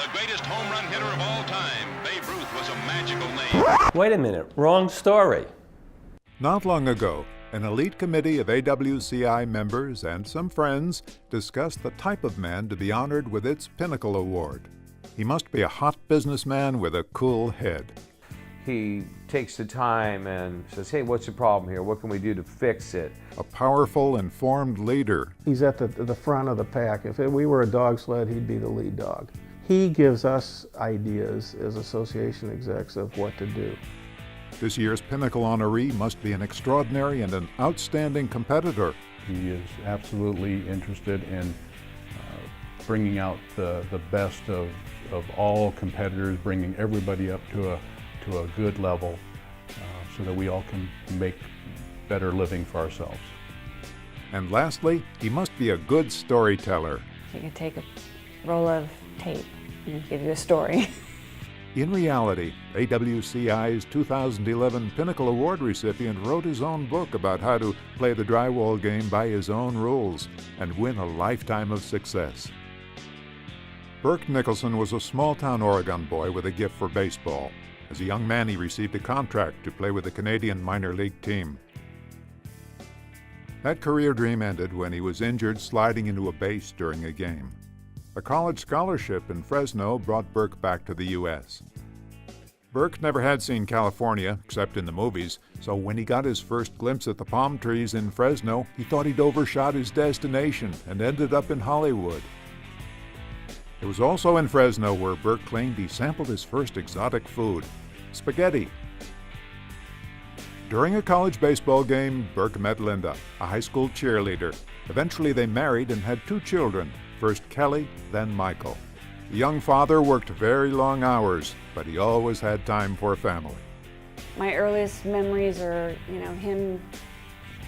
The greatest home run hitter of all time, Babe Ruth was a magical name. Wait a minute, wrong story. Not long ago, an elite committee of AWCI members and some friends discussed the type of man to be honored with its Pinnacle Award. He must be a hot businessman with a cool head. He takes the time and says, hey, what's the problem here? What can we do to fix it? A powerful, informed leader. He's at the front of the pack. If we were a dog sled, he'd be the lead dog. He gives us ideas as association execs of what to do. This year's Pinnacle honoree must be an extraordinary and an outstanding competitor. He is absolutely interested in bringing out the best of all competitors, bringing everybody up to a good level so that we all can make better living for ourselves. And lastly, he must be a good storyteller. You can take a roll of tape and give you a story. In reality, AWCI's 2011 Pinnacle Award recipient wrote his own book about how to play the drywall game by his own rules and win a lifetime of success. Burke Nicholson was a small-town Oregon boy with a gift for baseball. As a young man, he received a contract to play with the Canadian minor league team. That career dream ended when he was injured sliding into a base during a game. A college scholarship in Fresno brought Burke back to the U.S. Burke never had seen California, except in the movies, so when he got his first glimpse at the palm trees in Fresno, he thought he'd overshot his destination and ended up in Hollywood. It was also in Fresno where Burke claimed he sampled his first exotic food, spaghetti. During a college baseball game, Burke met Linda, a high school cheerleader. Eventually they married and had 2 children, first Kelle, then Michael. The young father worked very long hours, but he always had time for family. My earliest memories are, him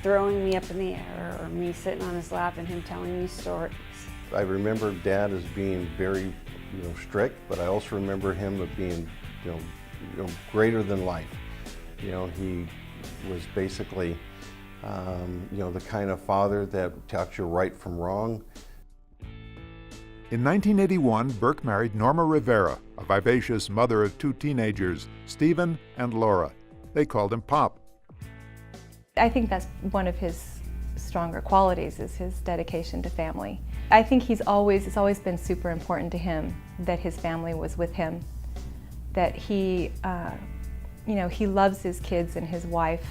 throwing me up in the air or me sitting on his lap and him telling me stories. I remember Dad as being very, strict, but I also remember him as being, greater than life. He was basically, the kind of father that taught you right from wrong. In 1981, Burke married Norma Rivera, a vivacious mother of 2 teenagers, Stephen and Laura. They called him Pop. I think that's one of his stronger qualities, is his dedication to family. I think it's always been super important to him that his family was with him, that he loves his kids and his wife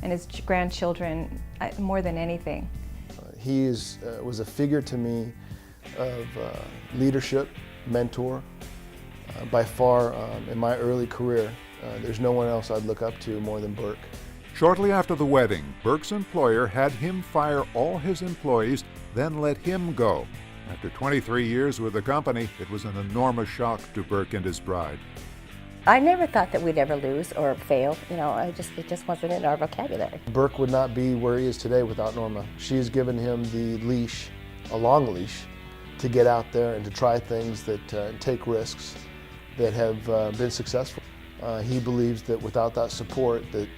and his grandchildren more than anything. He was a figure to me of leadership, mentor. By far, in my early career, there's no one else I'd look up to more than Burke. Shortly after the wedding, Burke's employer had him fire all his employees, then let him go. After 23 years with the company, it was an enormous shock to Burke and his bride. I never thought that we'd ever lose or fail. It just wasn't in our vocabulary. Burke would not be where he is today without Norma. She's given him the leash, a long leash, to get out there and to try things that take risks that have been successful. He believes that without that support that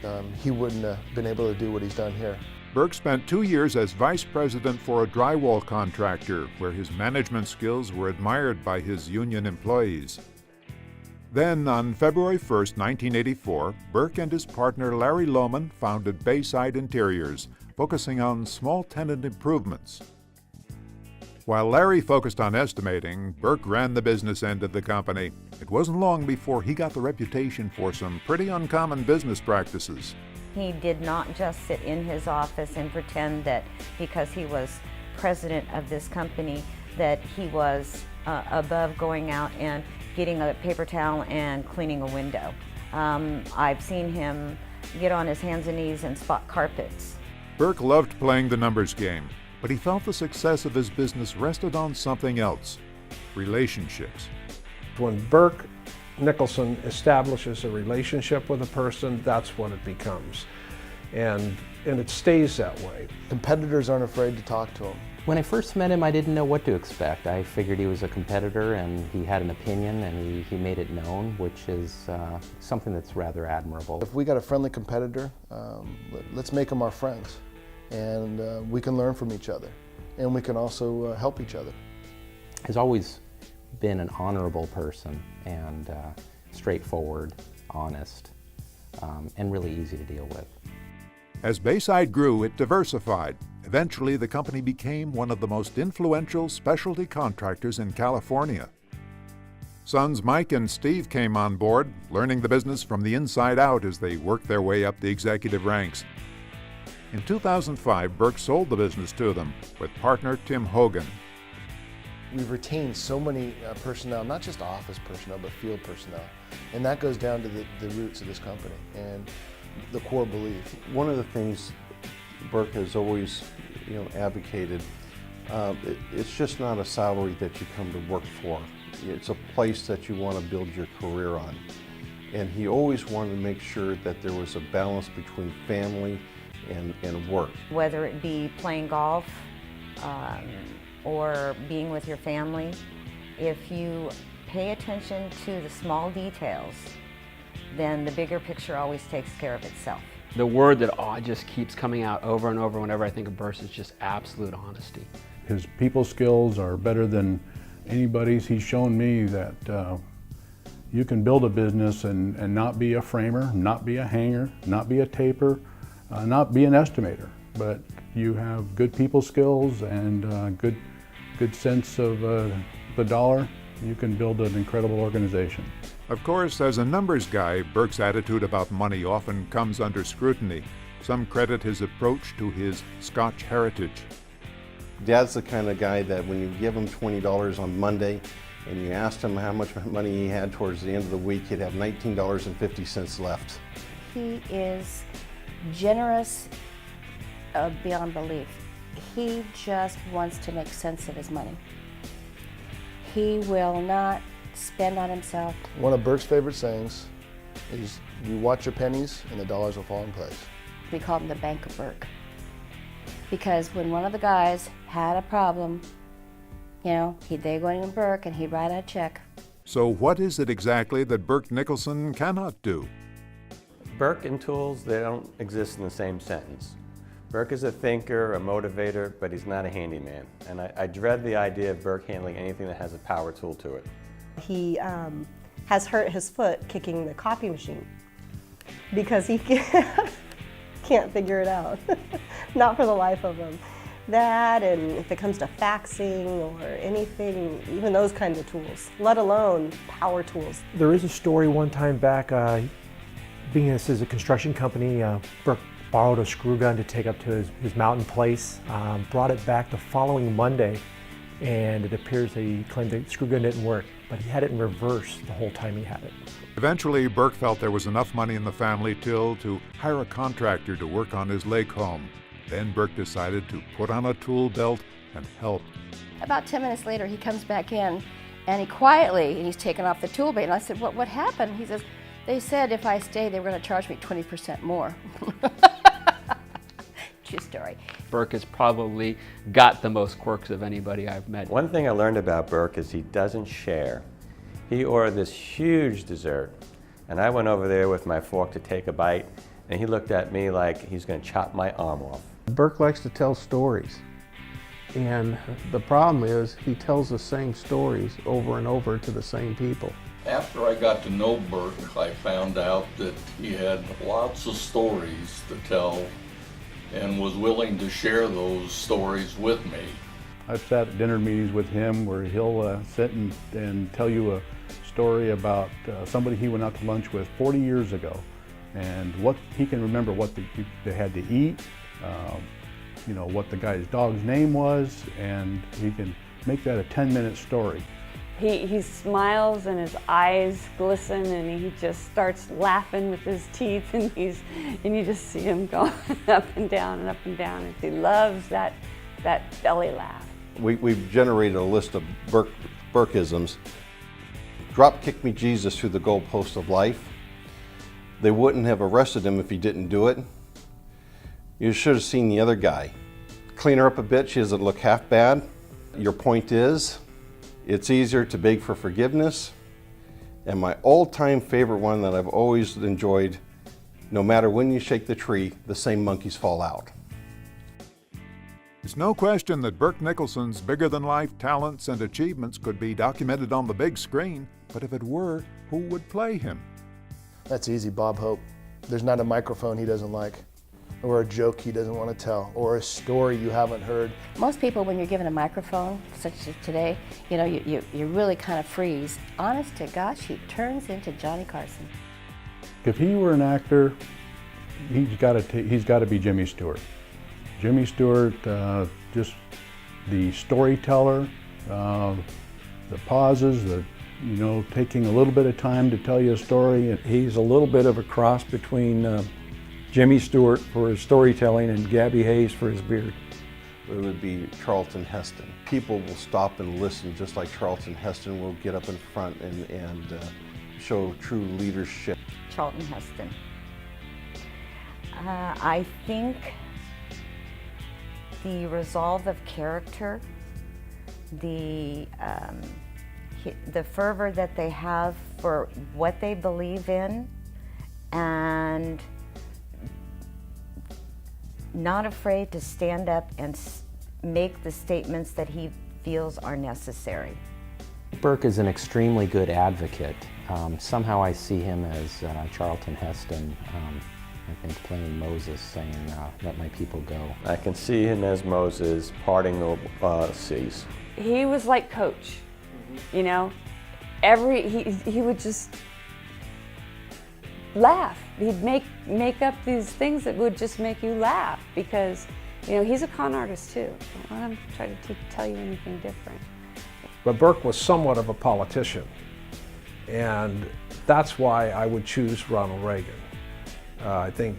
he wouldn't have been able to do what he's done here. Burke spent 2 years as vice president for a drywall contractor, where his management skills were admired by his union employees. Then, on February 1st, 1984, Burke and his partner Larry Lohman founded Bayside Interiors, focusing on small tenant improvements. While Larry focused on estimating, Burke ran the business end of the company. It wasn't long before he got the reputation for some pretty uncommon business practices. He did not just sit in his office and pretend that because he was president of this company that he was above going out and getting a paper towel and cleaning a window. I've seen him get on his hands and knees and spot carpets. Burke loved playing the numbers game, but he felt the success of his business rested on something else: relationships. When Burke Nicholson establishes a relationship with a person, that's what it becomes. And it stays that way. Competitors aren't afraid to talk to him. When I first met him, I didn't know what to expect. I figured he was a competitor and he had an opinion and he made it known, which is something that's rather admirable. If we got a friendly competitor, let's make them our friends. And we can learn from each other. And we can also help each other. He's always been an honorable person and straightforward, honest, and really easy to deal with. As Bayside grew, it diversified. Eventually, the company became one of the most influential specialty contractors in California. Sons Mike and Steve came on board, learning the business from the inside out as they worked their way up the executive ranks. In 2005, Burke sold the business to them with partner Tim Hogan. We've retained so many personnel, not just office personnel, but field personnel. And that goes down to the roots of this company and the core belief. One of the things Burke has always, advocated, it's just not a salary that you come to work for. It's a place that you want to build your career on. And he always wanted to make sure that there was a balance between family and work. Whether it be playing golf or being with your family, if you pay attention to the small details, then the bigger picture always takes care of itself. The word that just keeps coming out over and over whenever I think of Burke is just absolute honesty. His people skills are better than anybody's. He's shown me that you can build a business and not be a framer, not be a hanger, not be a taper, not be an estimator, but you have good people skills and good sense of the dollar. You can build an incredible organization. Of course, as a numbers guy, Burke's attitude about money often comes under scrutiny. Some credit his approach to his Scotch heritage. Dad's the kind of guy that when you give him $20 on Monday and you asked him how much money he had towards the end of the week, he'd have $19.50 left. He is generous beyond belief. He just wants to make sense of his money. He will not spend on himself. One of Burke's favorite sayings is, you watch your pennies and the dollars will fall in place. We call him the Bank of Burke. Because when one of the guys had a problem, they'd go to Burke and he'd write a check. So what is it exactly that Burke Nicholson cannot do? Burke and tools, they don't exist in the same sentence. Burke is a thinker, a motivator, but he's not a handyman. And I dread the idea of Burke handling anything that has a power tool to it. He has hurt his foot kicking the copy machine because he can't figure it out, not for the life of him. That, and if it comes to faxing or anything, even those kinds of tools, let alone power tools. There is a story one time back, being this is a construction company, Burke borrowed a screw gun to take up to his mountain place, brought it back the following Monday, and it appears that he claimed the screw gun didn't work, but he had it in reverse the whole time he had it. Eventually, Burke felt there was enough money in the family till to hire a contractor to work on his lake home. Then Burke decided to put on a tool belt and help. About 10 minutes later, he comes back in, and he's taken off the tool belt. And I said, what happened? He says, they said if I stayed, they were going to charge me 20% more. True story. Burke has probably got the most quirks of anybody I've met. One thing I learned about Burke is he doesn't share. He ordered this huge dessert, and I went over there with my fork to take a bite, and he looked at me like he's going to chop my arm off. Burke likes to tell stories, and the problem is he tells the same stories over and over to the same people. After I got to know Burke, I found out that he had lots of stories to tell and was willing to share those stories with me. I've sat at dinner meetings with him where he'll sit and tell you a story about somebody he went out to lunch with 40 years ago, and what he can remember what they had to eat, what the guy's dog's name was, and he can make that a 10-minute story. He smiles and his eyes glisten and he just starts laughing with his teeth and you just see him going up and down and up and down. And he loves that belly laugh. We've generated a list of Burkeisms. Drop kick me Jesus through the goalpost of life. They wouldn't have arrested him if he didn't do it. You should have seen the other guy. Clean her up a bit, she doesn't look half bad. Your point is, it's easier to beg for forgiveness. And my all-time favorite one that I've always enjoyed, no matter when you shake the tree, the same monkeys fall out. It's no question that Burke Nicholson's bigger-than-life talents and achievements could be documented on the big screen, but if it were, who would play him? That's easy, Bob Hope. There's not a microphone he doesn't like, or a joke he doesn't want to tell, or a story you haven't heard. Most people, when you're given a microphone, such as today, you know, you really kind of freeze. Honest to gosh, he turns into Johnny Carson. If he were an actor, he's got to be Jimmy Stewart. Jimmy Stewart, just the storyteller, the pauses, taking a little bit of time to tell you a story. He's a little bit of a cross between Jimmy Stewart for his storytelling and Gabby Hayes for his beard. It would be Charlton Heston. People will stop and listen just like Charlton Heston will get up in front and show true leadership. Charlton Heston. I think the resolve of character, the fervor that they have for what they believe in, and not afraid to stand up and make the statements that he feels are necessary. Burke is an extremely good advocate. Somehow I see him as Charlton Heston, I think playing Moses, saying, let my people go. I can see him as Moses parting the seas. He was like Coach, you know. He would just laugh. He'd make up these things that would just make you laugh because, you know, he's a con artist too. Don't let him try to tell you anything different. But Burke was somewhat of a politician, and that's why I would choose Ronald Reagan. I think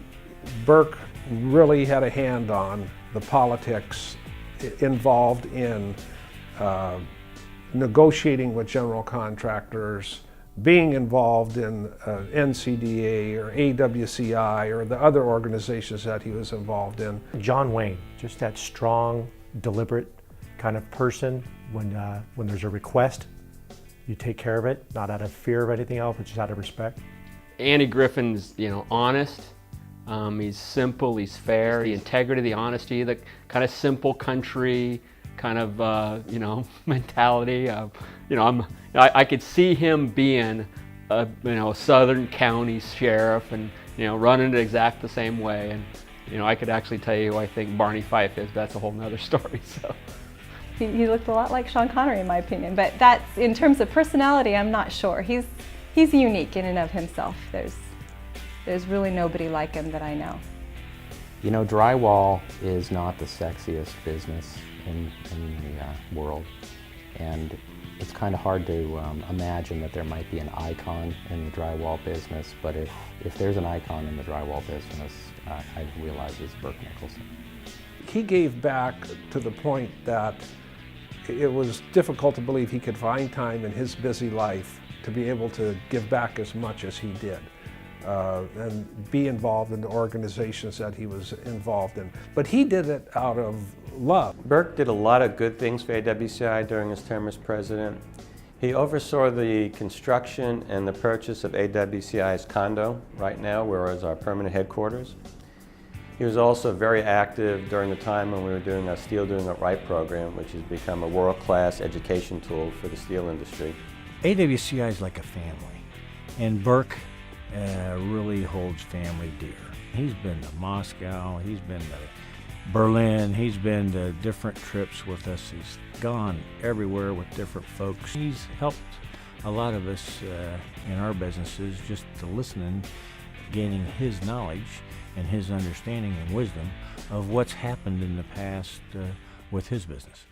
Burke really had a hand on the politics involved in negotiating with general contractors, being involved in NCDA or AWCI or the other organizations that he was involved in. John Wayne, just that strong, deliberate kind of person. When there's a request, you take care of it, not out of fear of anything else, but just out of respect. Andy Griffin's, honest. He's simple, he's fair, the integrity, the honesty, the kind of simple country kind of, mentality. I could see him being a, Southern County sheriff and, running it exact the same way. And, I could actually tell you who I think Barney Fife is, but that's a whole nother story, so. He looked a lot like Sean Connery in my opinion, but that's, in terms of personality, I'm not sure. He's unique in and of himself. There's really nobody like him that I know. Drywall is not the sexiest business in the world, and it's kind of hard to imagine that there might be an icon in the drywall business, but if there's an icon in the drywall business, I realize it's Burke Nicholson. He gave back to the point that it was difficult to believe he could find time in his busy life to be able to give back as much as he did and be involved in the organizations that he was involved in. But he did it out of love. Burke did a lot of good things for AWCI during his term as president. He oversaw the construction and the purchase of AWCI's condo right now, where is our permanent headquarters. He was also very active during the time when we were doing our Steel Doing It Right program, which has become a world-class education tool for the steel industry. AWCI is like a family, and Burke really holds family dear. He's been to Moscow, he's been to Berlin, he's been to different trips with us. He's gone everywhere with different folks. He's helped a lot of us in our businesses just to listening, gaining his knowledge and his understanding and wisdom of what's happened in the past with his businesses.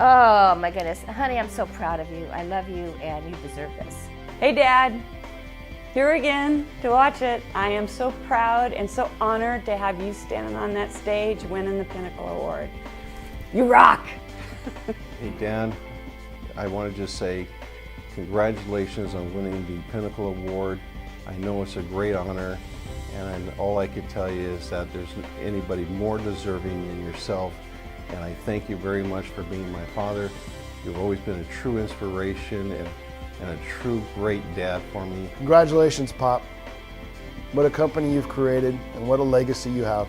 Oh my goodness, honey, I'm so proud of you. I love you and you deserve this. Hey Dad, here again to watch it. I am so proud and so honored to have you standing on that stage winning the Pinnacle Award. You rock! Hey Dan, I want to just say congratulations on winning the Pinnacle Award. I know it's a great honor, and all I can tell you is that there's anybody more deserving than yourself, and I thank you very much for being my father. You've always been a true inspiration, and and a true great dad for me. Congratulations, Pop. What a company you've created and what a legacy you have.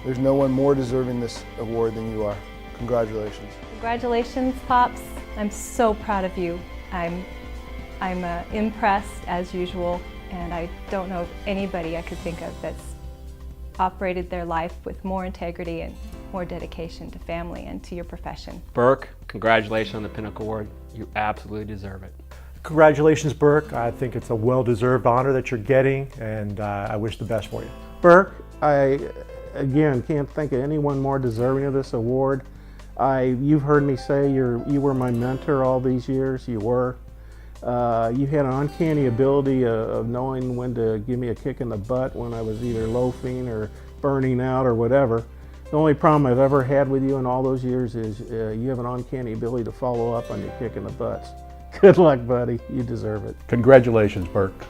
There's no one more deserving this award than you are. Congratulations. Congratulations, Pops. I'm so proud of you. I'm impressed as usual, and I don't know of anybody I could think of that's operated their life with more integrity and more dedication to family and to your profession. Burke, congratulations on the Pinnacle Award. You absolutely deserve it. Congratulations, Burke. I think it's a well-deserved honor that you're getting, and I wish the best for you. Burke, I, again, can't think of anyone more deserving of this award. You've heard me say you were my mentor all these years. You were. You had an uncanny ability of knowing when to give me a kick in the butt when I was either loafing or burning out or whatever. The only problem I've ever had with you in all those years is you have an uncanny ability to follow up on your kick in the butts. Good luck, buddy. You deserve it. Congratulations, Burke.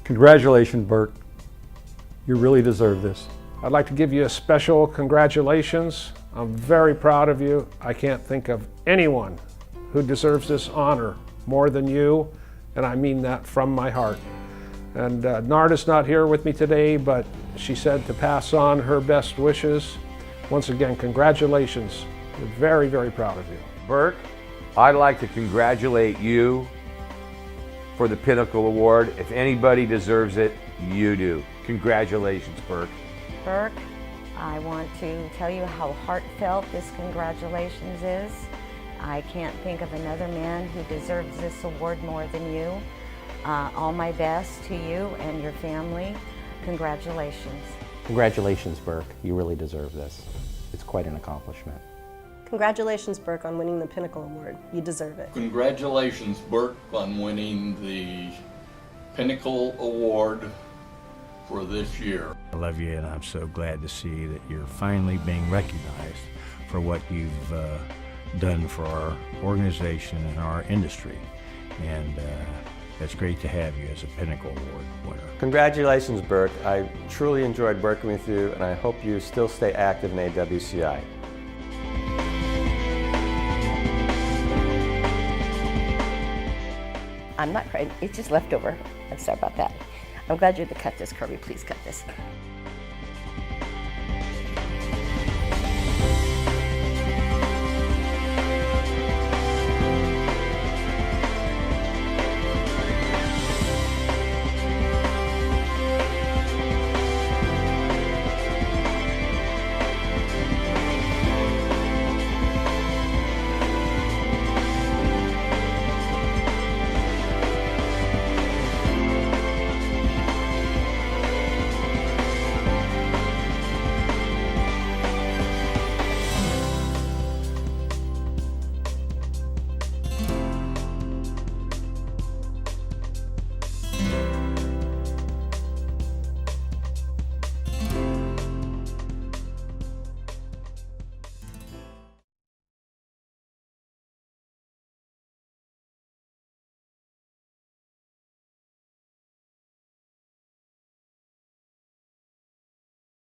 Congratulations, Burke. You really deserve this. I'd like to give you a special congratulations. I'm very proud of you. I can't think of anyone who deserves this honor more than you, and I mean that from my heart. And Narda's not here with me today, but she said to pass on her best wishes. Once again, congratulations. We're very, very proud of you. Burke, I'd like to congratulate you for the Pinnacle Award. If anybody deserves it, you do. Congratulations, Burke. Burke, I want to tell you how heartfelt this congratulations is. I can't think of another man who deserves this award more than you. All my best to you and your family. Congratulations. Congratulations, Burke. You really deserve this. It's quite an accomplishment. Congratulations, Burke, on winning the Pinnacle Award. You deserve it. Congratulations, Burke, on winning the Pinnacle Award for this year. I love you, and I'm so glad to see that you're finally being recognized for what you've done for our organization and our industry. And it's great to have you as a Pinnacle Award winner. Congratulations, Burke. I truly enjoyed working with you, and I hope you still stay active in AWCI. I'm not crying, it's just leftover. I'm sorry about that. I'm glad you're the cut this, Kirby. Please cut this.